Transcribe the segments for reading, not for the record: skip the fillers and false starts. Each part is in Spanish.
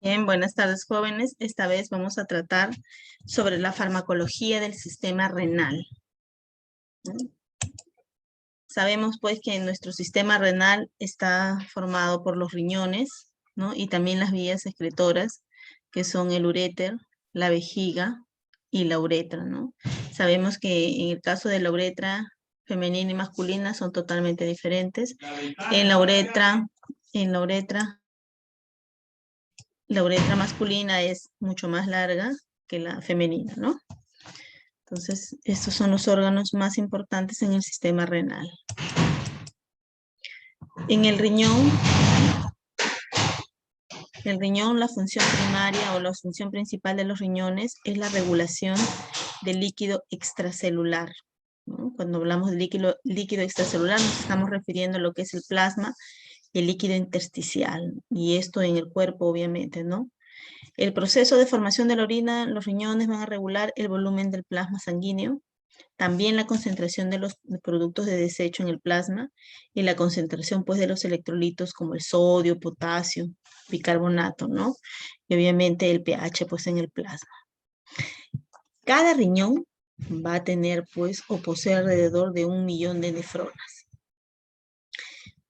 Bien, buenas tardes, jóvenes. Esta vez vamos a tratar sobre la farmacología del sistema renal. ¿No? Sabemos pues que nuestro sistema renal está formado por los riñones, ¿no? Y también las vías excretoras, que son el uréter, la vejiga y la uretra, ¿no? Sabemos que en el caso de la uretra femenina y masculina son totalmente diferentes. En la uretra, en la uretra La uretra masculina es mucho más larga que la femenina, ¿no? Entonces, estos son los órganos más importantes en el sistema renal. En el riñón, la función primaria o la función principal de los riñones es la regulación del líquido extracelular, ¿no? Cuando hablamos de líquido extracelular nos estamos refiriendo a lo que es el plasma y el líquido intersticial, y esto en el cuerpo obviamente, ¿no? El proceso de formación de la orina, los riñones van a regular el volumen del plasma sanguíneo, también la concentración de los productos de desecho en el plasma y la concentración pues de los electrolitos como el sodio, potasio, bicarbonato, ¿no? Y obviamente el pH pues en el plasma. Cada riñón va a tener pues o posee alrededor de 1 millón de nefronas.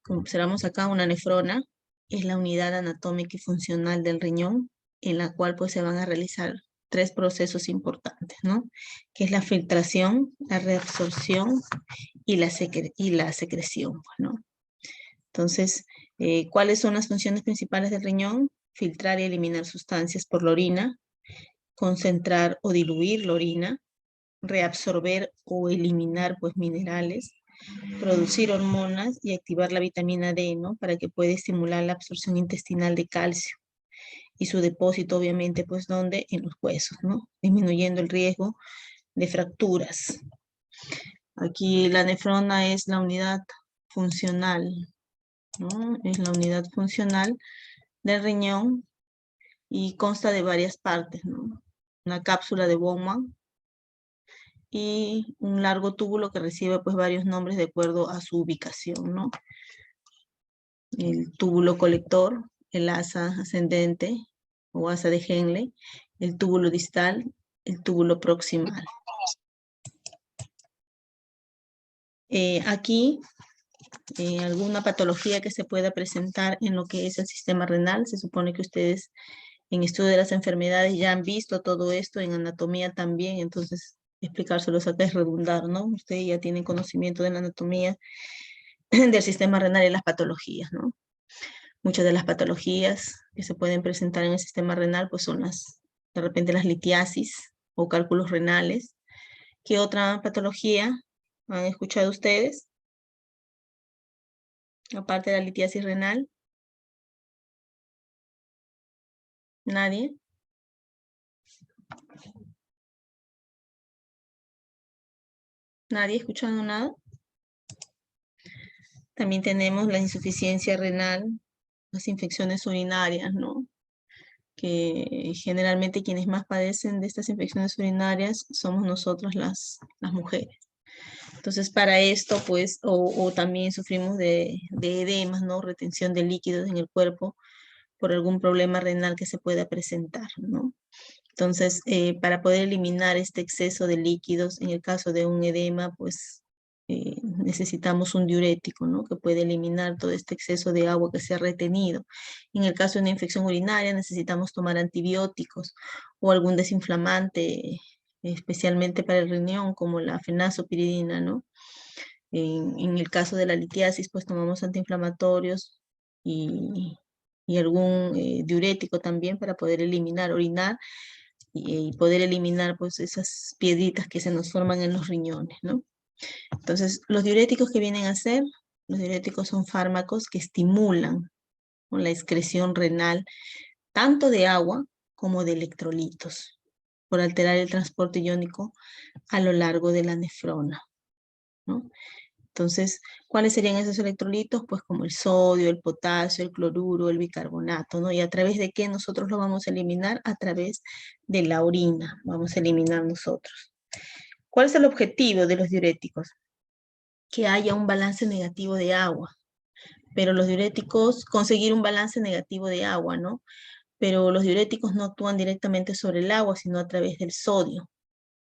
Como observamos acá, una nefrona es la unidad anatómica y funcional del riñón, en la cual pues se van a realizar 3 procesos importantes, ¿no? Que es la filtración, la reabsorción y la secreción, pues, ¿no? Entonces, ¿cuáles son las funciones principales del riñón? Filtrar y eliminar sustancias por la orina, concentrar o diluir la orina, reabsorber o eliminar pues minerales, producir hormonas y activar la vitamina D, ¿no? Para que pueda estimular la absorción intestinal de calcio y su depósito, obviamente, pues, ¿dónde? En los huesos, ¿no? Disminuyendo el riesgo de fracturas. Aquí la nefrona es la unidad funcional, ¿no? Es la unidad funcional del riñón y consta de varias partes, ¿no? Una cápsula de Bowman y un largo túbulo que recibe pues varios nombres de acuerdo a su ubicación, ¿no? El túbulo colector, el asa ascendente o asa de Henle, el túbulo distal, el túbulo proximal. Aquí, alguna patología que se pueda presentar en lo que es el sistema renal, se supone que ustedes en estudio de las enfermedades ya han visto todo esto, en anatomía también, entonces explicárselos acá es redundar, ¿no? Ustedes ya tienen conocimiento de la anatomía del sistema renal y las patologías, ¿no? Muchas de las patologías que se pueden presentar en el sistema renal, pues son de repente las litiasis o cálculos renales. ¿Qué otra patología han escuchado ustedes? Aparte de la litiasis renal. ¿Nadie? ¿Nadie escuchando nada? También tenemos la insuficiencia renal, las infecciones urinarias, ¿no? Que generalmente quienes más padecen de estas infecciones urinarias somos nosotros las mujeres. Entonces, para esto, pues, o también sufrimos de edemas, ¿no? Retención de líquidos en el cuerpo por algún problema renal que se pueda presentar, ¿no? Entonces, para poder eliminar este exceso de líquidos, en el caso de un edema, pues, necesitamos un diurético, ¿no? Que puede eliminar todo este exceso de agua que se ha retenido. En el caso de una infección urinaria, necesitamos tomar antibióticos o algún desinflamante, especialmente para el riñón, como la fenazopiridina, ¿no? En el caso de la litiasis, pues tomamos antiinflamatorios y algún diurético también para poder eliminar, orinar y poder eliminar pues esas piedritas que se nos forman en los riñones, ¿no? Entonces, los diuréticos que vienen a ser, los diuréticos son fármacos que estimulan con la excreción renal tanto de agua como de electrolitos por alterar el transporte iónico a lo largo de la nefrona, ¿no? Entonces, ¿cuáles serían esos electrolitos? Pues como el sodio, el potasio, el cloruro, el bicarbonato, ¿no? ¿Y a través de qué nosotros lo vamos a eliminar? A través de la orina, vamos a eliminar nosotros. ¿Cuál es el objetivo de los diuréticos? Que haya un balance negativo de agua, pero los diuréticos, conseguir un balance negativo de agua, ¿no? pero los diuréticos no actúan directamente sobre el agua, sino a través del sodio,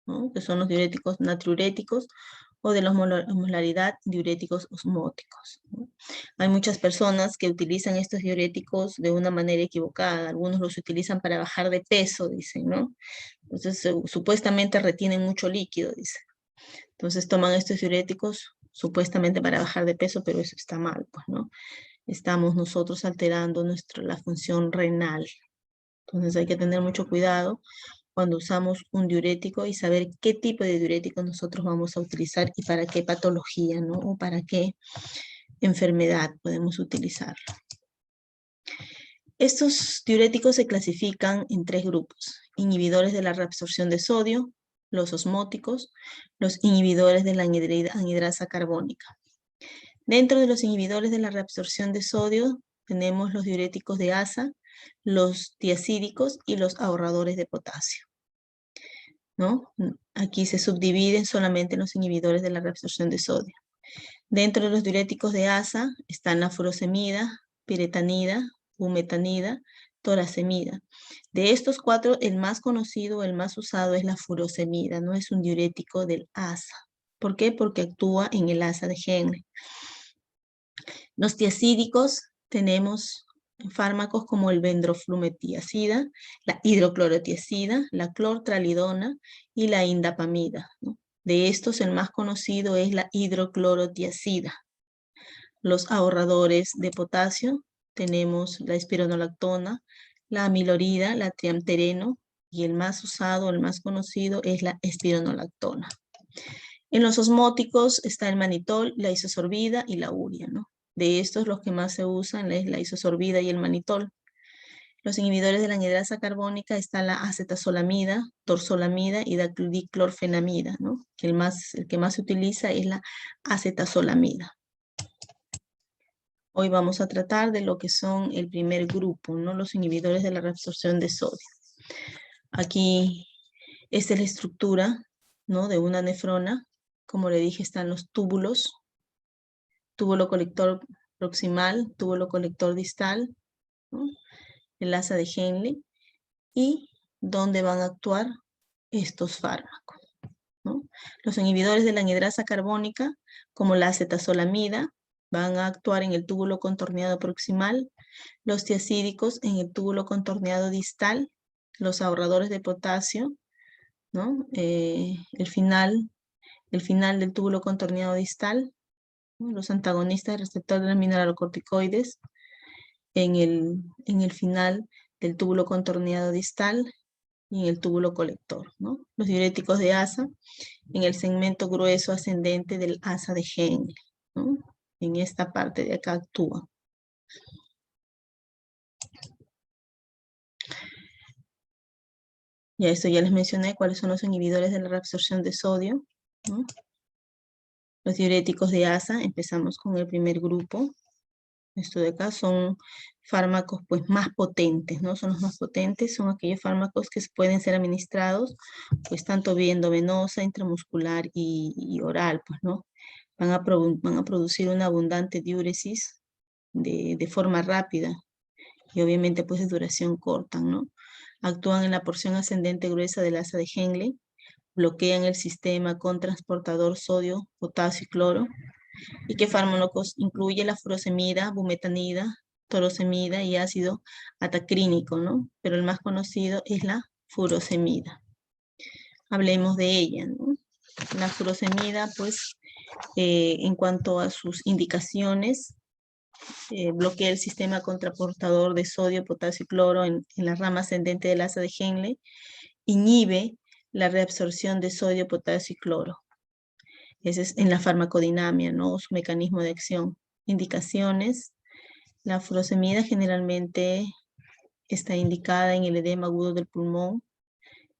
¿no? Que son los diuréticos natriuréticos o de la osmolaridad diuréticos osmóticos, ¿no? Hay muchas personas que utilizan estos diuréticos de una manera equivocada. Algunos los utilizan para bajar de peso, dicen, ¿no? Entonces, supuestamente retienen mucho líquido, dicen. Entonces, toman estos diuréticos supuestamente para bajar de peso, pero eso está mal, pues, ¿no? Estamos nosotros alterando la función renal. Entonces, hay que tener mucho cuidado cuando usamos un diurético y saber qué tipo de diurético nosotros vamos a utilizar y para qué patología, ¿no? O para qué enfermedad podemos utilizar. Estos diuréticos se clasifican en 3 grupos: inhibidores de la reabsorción de sodio, los osmóticos, los inhibidores de la anhidrasa carbónica. Dentro de los inhibidores de la reabsorción de sodio tenemos los diuréticos de asa, los tiacídicos y los ahorradores de potasio, ¿no? Aquí se subdividen solamente los inhibidores de la reabsorción de sodio. Dentro de los diuréticos de asa están la furosemida, piretanida, bumetanida, toracemida. De estos 4, el más conocido, el más usado es la furosemida, no es un diurético del asa. ¿Por qué? Porque actúa en el asa de Henle. Los tiacídicos tenemos fármacos como el bendroflumethiazida, la hidroclorotiazida, la clortralidona y la indapamida, ¿no? De estos, el más conocido es la hidroclorotiazida. Los ahorradores de potasio tenemos la espironolactona, la amilorida, la triamtereno, y el más usado, el más conocido es la espironolactona. En los osmóticos está el manitol, la isosorbida y la urea, ¿no? De estos, los que más se usan es la isosorbida y el manitol. Los inhibidores de la anhidrasa carbónica está la acetazolamida, torzolamida y diclorfenamida, ¿no? El que más se utiliza es la acetazolamida. Hoy vamos a tratar de lo que son el primer grupo, ¿no? Los inhibidores de la reabsorción de sodio. Aquí, esta es la estructura, ¿no? De una nefrona. Como le dije, están los túbulos, túbulo colector proximal, túbulo colector distal, ¿no? El asa de Henle, y dónde van a actuar estos fármacos, ¿no? Los inhibidores de la anhidrasa carbónica, como la acetazolamida, van a actuar en el túbulo contorneado proximal, los tiacídicos en el túbulo contorneado distal, los ahorradores de potasio, ¿no? El final del túbulo contorneado distal, ¿no? Los antagonistas del receptor de los mineralocorticoides en el final del túbulo contorneado distal y en el túbulo colector, ¿no? Los diuréticos de asa en el segmento grueso ascendente del asa de Henle, ¿no? En esta parte de acá actúa. Ya esto ya les mencioné cuáles son los inhibidores de la reabsorción de sodio, ¿no? Los diuréticos de asa, empezamos con el primer grupo. Esto de acá son fármacos pues más potentes, ¿no? Son los más potentes, son aquellos fármacos que pueden ser administrados pues tanto vía endovenosa, intramuscular y oral, pues, ¿no? Van a producir una abundante diuresis de forma rápida y obviamente pues de duración corta, ¿no? Actúan en la porción ascendente gruesa del asa de Henle, bloquean el sistema con transportador sodio, potasio y cloro. ¿Y qué fármacos incluye? La furosemida, bumetanida, torosemida y ácido atacrínico, ¿no? Pero el más conocido es la furosemida. Hablemos de ella, ¿no? La furosemida, pues, en cuanto a sus indicaciones, bloquea el sistema contraportador de sodio, potasio y cloro en la rama ascendente del asa de Henle, inhibe la reabsorción de sodio, potasio y cloro. Ese es en la farmacodinamia, ¿no? Su mecanismo de acción. Indicaciones. La furosemida generalmente está indicada en el edema agudo del pulmón,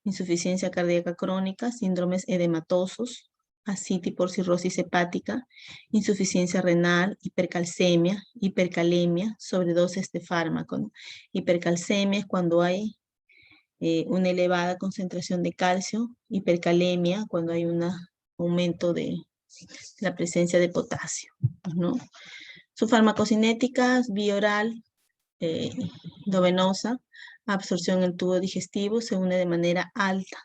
insuficiencia cardíaca crónica, síndromes edematosos, ascitis por cirrosis hepática, insuficiencia renal, hipercalcemia, hipercalemia, sobredosis de fármaco, ¿no? Hipercalcemia es cuando hay una elevada concentración de calcio, hipercalemia cuando hay un aumento de la presencia de potasio, ¿no? Su farmacocinética es vía oral, endovenosa, absorción en el tubo digestivo se une de manera alta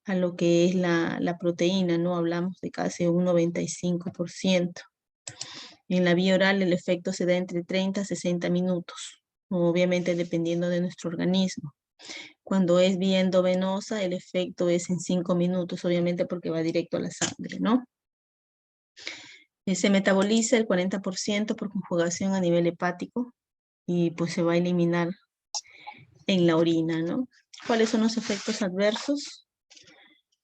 a lo que es la proteína, ¿no? Hablamos de casi un 95%. En la vía oral el efecto se da entre 30 a 60 minutos, obviamente dependiendo de nuestro organismo. Cuando es vía endovenosa, el efecto es en 5 minutos, obviamente porque va directo a la sangre, ¿no? Se metaboliza el 40% por conjugación a nivel hepático y pues se va a eliminar en la orina, ¿no? ¿Cuáles son los efectos adversos?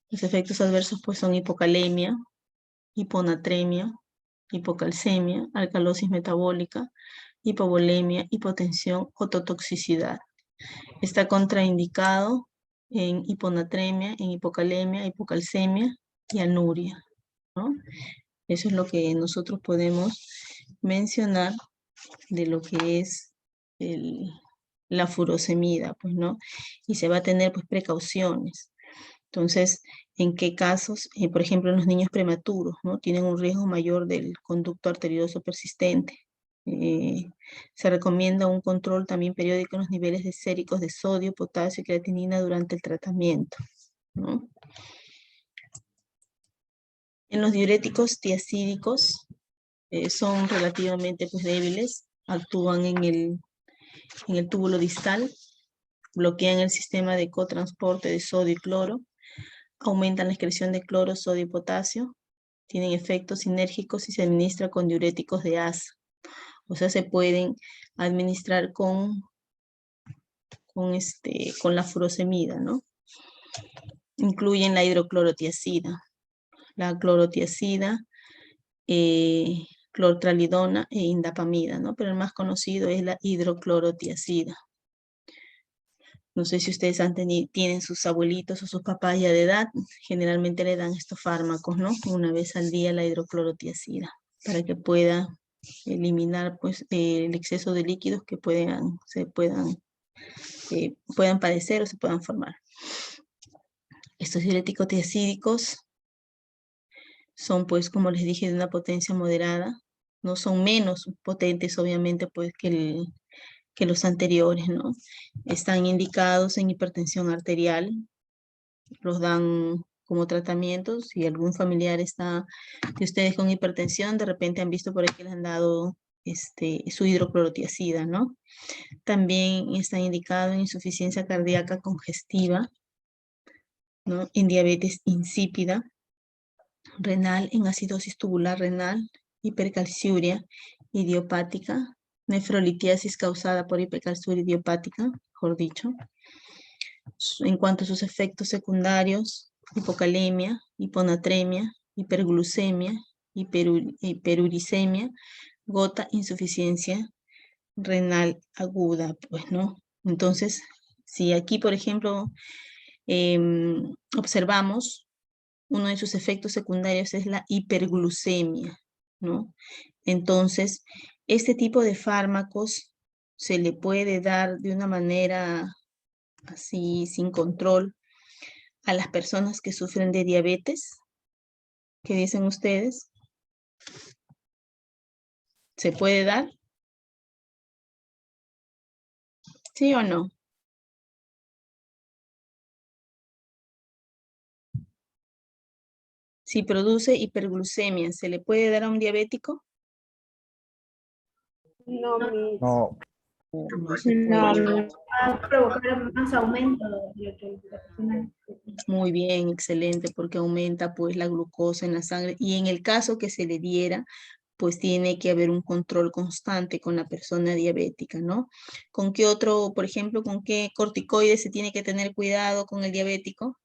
Los efectos adversos pues son hipocalemia, hiponatremia, hipocalcemia, alcalosis metabólica, hipovolemia, hipotensión, ototoxicidad. Está contraindicado en hiponatremia, en hipocalemia, hipocalcemia y anuria, ¿no? Eso es lo que nosotros podemos mencionar de lo que es la furosemida, pues, ¿no? Y se va a tener, pues, precauciones. Entonces, ¿en qué casos? Por ejemplo, en los niños prematuros, ¿no? Tienen un riesgo mayor del conducto arterioso persistente. Se recomienda un control también periódico en los niveles de séricos de sodio, potasio y creatinina durante el tratamiento, ¿no? En los diuréticos tiacídicos son relativamente pues, débiles, actúan en el túbulo distal, bloquean el sistema de cotransporte de sodio y cloro, aumentan la excreción de cloro, sodio y potasio, tienen efectos sinérgicos y se administra con diuréticos de asa. O sea, se pueden administrar con la furosemida, ¿no? Incluyen la hidroclorotiazida, la clorotiazida, clortralidona e indapamida, ¿no? Pero el más conocido es la hidroclorotiazida. No sé si ustedes tienen sus abuelitos o sus papás ya de edad, generalmente le dan estos fármacos, ¿no? Una vez al día la hidroclorotiazida, para que pueda eliminar pues, el exceso de líquidos que puedan padecer o se puedan formar. Estos diuréticos tiacídicos son, pues, como les dije, de una potencia moderada, no son menos potentes, obviamente, pues, que los anteriores, ¿no? Están indicados en hipertensión arterial, los dan como tratamiento. Si algún familiar está de ustedes con hipertensión, de repente han visto por ahí que les han dado su hidroclorotiazida, ¿no? También está indicado en insuficiencia cardíaca congestiva, ¿no? En diabetes insípida, renal, en acidosis tubular renal, hipercalciuria idiopática, nefrolitiasis causada por hipercalciuria idiopática, mejor dicho. En cuanto a sus efectos secundarios, hipocalemia, hiponatremia, hiperglucemia, hiperuricemia, gota, insuficiencia renal aguda, pues, ¿no? Entonces, si aquí, por ejemplo, observamos, uno de sus efectos secundarios es la hiperglucemia, ¿no? Entonces, este tipo de fármacos se le puede dar de una manera así, sin control, a las personas que sufren de diabetes. ¿Qué dicen ustedes? ¿Se puede dar? ¿Sí o no? Si produce hiperglucemia, ¿se le puede dar a un diabético? No, No, No se puede. no, va a provocar más aumento de la. Muy bien, excelente, porque aumenta pues la glucosa en la sangre y en el caso que se le diera, pues tiene que haber un control constante con la persona diabética, ¿no? ¿Con qué otro, por ejemplo, con qué corticoides se tiene que tener cuidado con el diabético?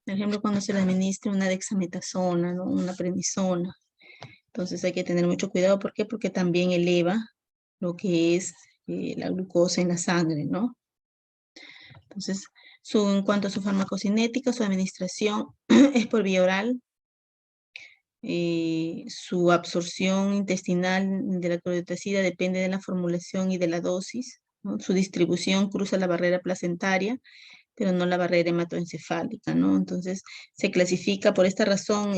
Por ejemplo, cuando se le administra una dexametasona, ¿no? Una prednisona. Entonces hay que tener mucho cuidado. ¿Por qué? Porque también eleva lo que es la glucosa en la sangre, ¿no? Entonces, en cuanto a su farmacocinética, su administración es por vía oral. Su absorción intestinal de la clorotiazida depende de la formulación y de la dosis, ¿no? Su distribución cruza la barrera placentaria, pero no la barrera hematoencefálica, ¿no? Entonces, se clasifica por esta razón,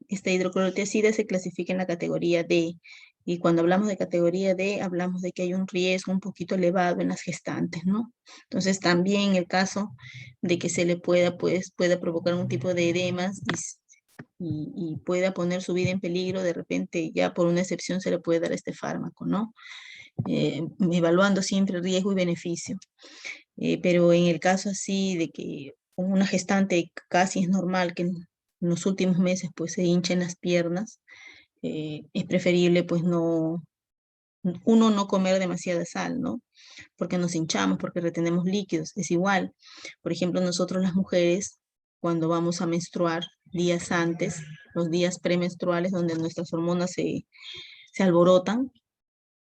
esta hidroclorotiazida se clasifica en la categoría D. Y cuando hablamos de categoría D, hablamos de que hay un riesgo un poquito elevado en las gestantes, ¿no? Entonces, también en el caso de que se le pueda provocar un tipo de edemas y pueda poner su vida en peligro, de repente ya por una excepción se le puede dar este fármaco, ¿no? Evaluando siempre riesgo y beneficio. Pero en el caso así de que una gestante casi es normal que en los últimos meses pues se hinchen las piernas, es preferible pues uno no comer demasiada sal, ¿no? Porque nos hinchamos, porque retenemos líquidos. Es igual, por ejemplo, nosotros las mujeres, cuando vamos a menstruar días antes, los días premenstruales donde nuestras hormonas se alborotan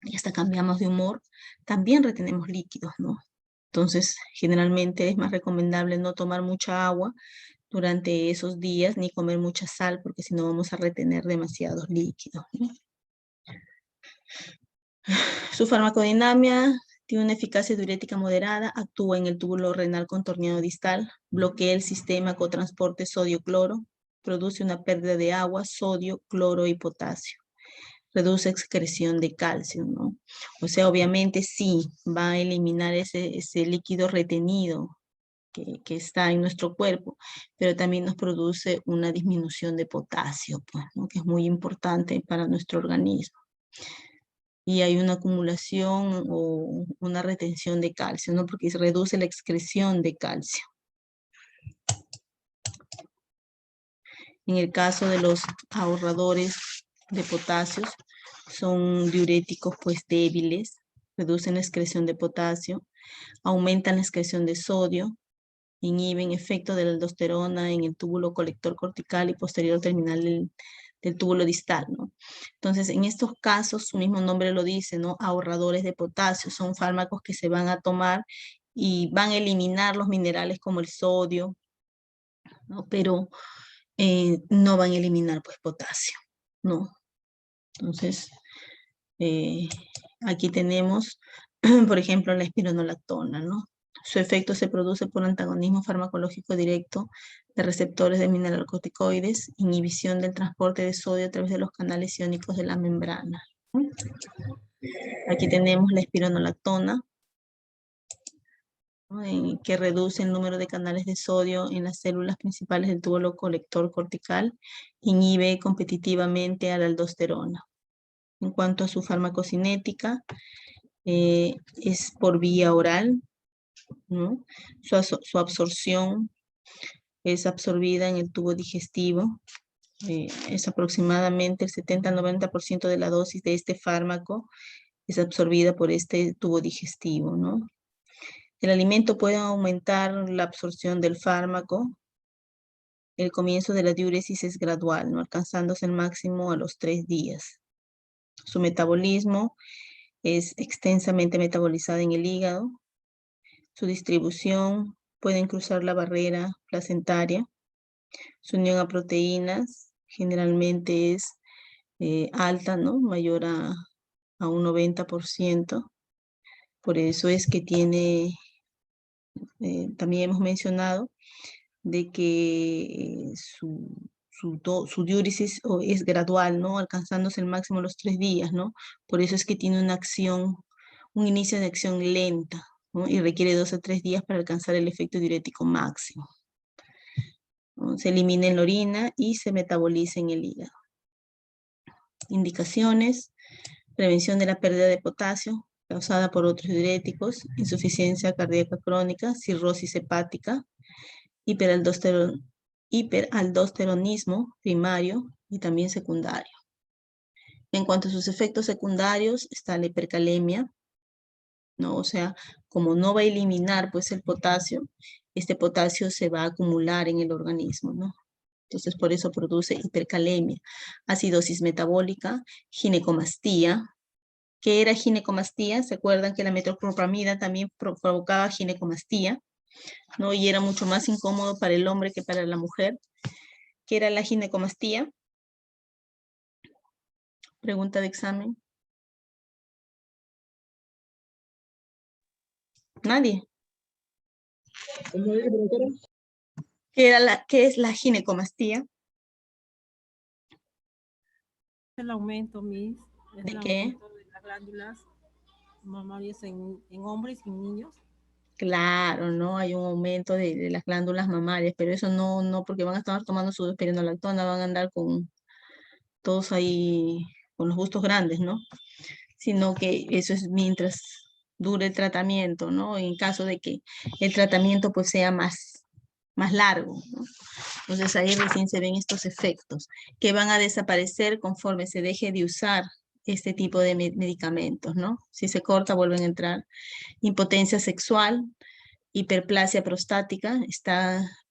y hasta cambiamos de humor, también retenemos líquidos, ¿no? Entonces, generalmente es más recomendable no tomar mucha agua durante esos días ni comer mucha sal, porque si no vamos a retener demasiados líquidos, ¿no? Su farmacodinámica tiene una eficacia diurética moderada, actúa en el túbulo renal contorneado distal, bloquea el sistema cotransporte sodio-cloro, produce una pérdida de agua, sodio, cloro y potasio. Reduce excreción de calcio, ¿no? O sea, obviamente sí, va a eliminar ese líquido retenido que está en nuestro cuerpo, pero también nos produce una disminución de potasio, pues, ¿no? Que es muy importante para nuestro organismo. Y hay una acumulación o una retención de calcio, ¿no? Porque se reduce la excreción de calcio. En el caso de los ahorradores de potasios, son diuréticos pues débiles, reducen la excreción de potasio, aumentan la excreción de sodio, inhiben efecto de la aldosterona en el túbulo colector cortical y posterior terminal del túbulo distal, ¿no? Entonces, en estos casos, su mismo nombre lo dice, ¿no? Ahorradores de potasio, son fármacos que se van a tomar y van a eliminar los minerales como el sodio, ¿no? Pero no van a eliminar, pues, potasio, ¿no? Entonces, aquí tenemos, por ejemplo, la espironolactona, ¿no? Su efecto se produce por antagonismo farmacológico directo de receptores de mineralocorticoides, inhibición del transporte de sodio a través de los canales iónicos de la membrana, ¿no? Aquí tenemos la espironolactona, ¿no? Que reduce el número de canales de sodio en las células principales del túbulo colector cortical, inhibe competitivamente a la aldosterona. En cuanto a su farmacocinética, es por vía oral, ¿no? Su absorción es absorbida en el tubo digestivo. Es aproximadamente el 70-90% de la dosis de este fármaco es absorbida por este tubo digestivo, ¿no? El alimento puede aumentar la absorción del fármaco. El comienzo de la diuresis es gradual, ¿no? Alcanzándose el máximo a los 3 días. Su metabolismo es extensamente metabolizada en el hígado. Su distribución pueden cruzar la barrera placentaria. Su unión a proteínas generalmente es alta, ¿no? Mayor a un 90%. Por eso es que tiene, también hemos mencionado, de que su diuresis es gradual, ¿no? Alcanzándose el máximo los 3 días, ¿no? Por eso es que tiene una acción, un inicio de acción lenta, ¿no? Y requiere 2 a 3 días para alcanzar el efecto diurético máximo, ¿no? Se elimina en la orina y se metaboliza en el hígado. Indicaciones: prevención de la pérdida de potasio causada por otros diuréticos, insuficiencia cardíaca crónica, cirrosis hepática, hiperaldosteronismo primario y también secundario. En cuanto a sus efectos secundarios, está la hipercalemia, ¿no? O sea, como no va a eliminar pues el potasio, este potasio se va a acumular en el organismo, ¿no? Entonces, por eso produce hipercalemia, acidosis metabólica, ginecomastía. ¿Qué era ginecomastía? ¿Se acuerdan que la metoclopramida también provocaba ginecomastía, ¿no? Y era mucho más incómodo para el hombre que para la mujer. ¿Qué era la ginecomastía? Pregunta de examen. Nadie. ¿Qué es la ginecomastía? el aumento, Miss, es ¿De el qué? aumento de las glándulas mamarias en hombres y en niños. Claro, ¿no? Hay un aumento de las glándulas mamarias, pero eso no porque van a estar tomando su espironolactona, van a andar con todos ahí, con los gustos grandes, ¿no? Sino que eso es mientras dure el tratamiento, ¿no? En caso de que el tratamiento pues sea más largo, ¿no? Entonces ahí recién se ven estos efectos que van a desaparecer conforme se deje de usar este tipo de medicamentos, ¿no? Si se corta, vuelven a entrar. Impotencia sexual, hiperplasia prostática,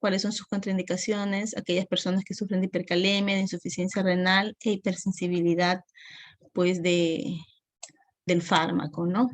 cuáles son sus contraindicaciones, aquellas personas que sufren de hipercalemia, de insuficiencia renal e hipersensibilidad, pues del fármaco, ¿no?